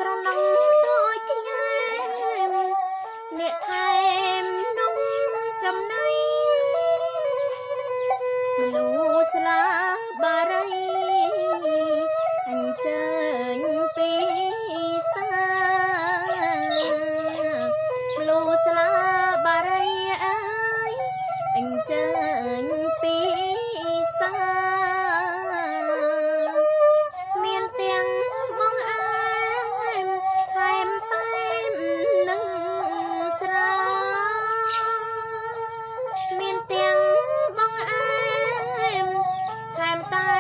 ស្រណងតូចក្ញែមអ្នកថែមនំចំណៃមនុស្សស្លាបារីអញ្ជើញពីសាមនុស្សស្លាបារីអើយអញ្ជើញពីសាមានទាំងបងអែមថែមតែមនឹងស្រាមានទាំងបងអែមថែមតែ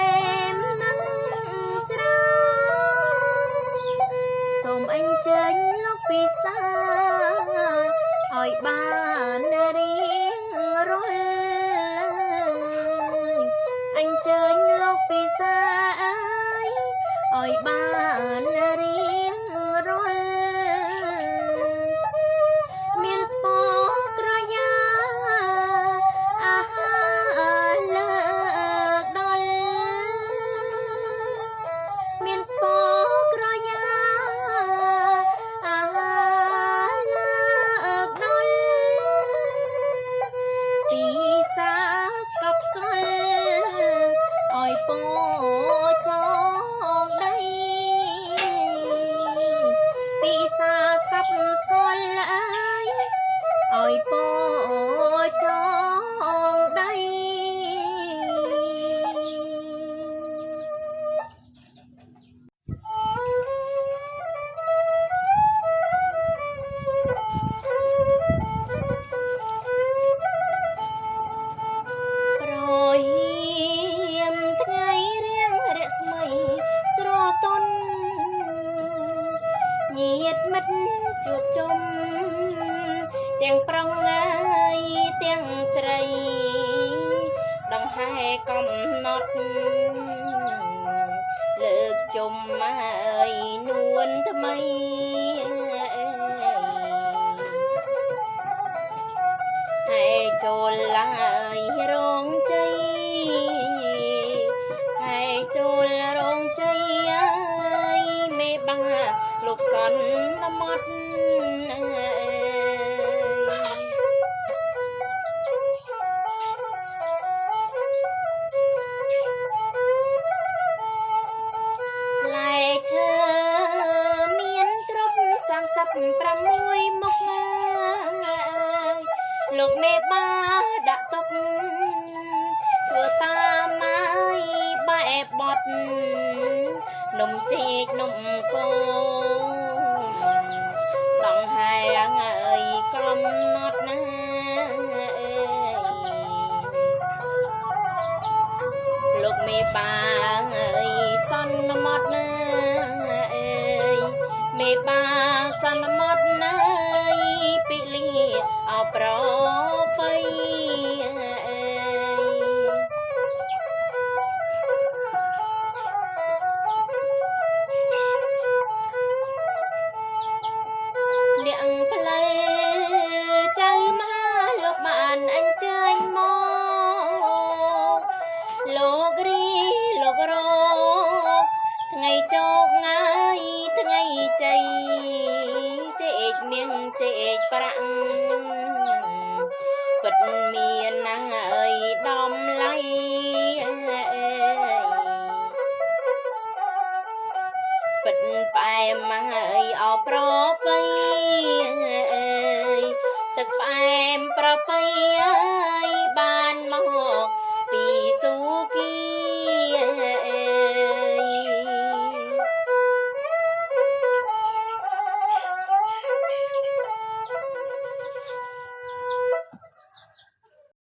មនឹងស្រាសូមអញ្ជើញលោកពិសាឲ្យបានរៀងរលអញ្ជើញលោកពិសាឲ្យបានរៀងរលមានស្ពក្រយ៉ាអាហារលើកដល់មានស្ពក្រយ៉ាអាហារលើកដល់ពីសាស្កប់ស្កល់ឲ្យពោចងដីពីសាស្កប់ស្កល់ឲ្យពោចងដីប្រហៀមថ្ងៃរៀងរស្មីស្រទន់ញាតិមិត្តជួបជុំទាំងប្រុងហើយទាំងស្រីដង្ហែកំណត់លើកជុំហើយនួនថ្មីហើយចូលឡើយរោងជ័យហើយចូលរោងជ័យហើយមេបាលោកសន្មត់ផ្លែឈើមានគ្រប់36មុខលោកមេបាដាក់ទុកធ្វើតាមហើយបែបបត់នំចេកនំកូនដង្ហែអើយកំណត់ណាលោកមេបាអើយសន្មត់ណាអើយមេបាសន្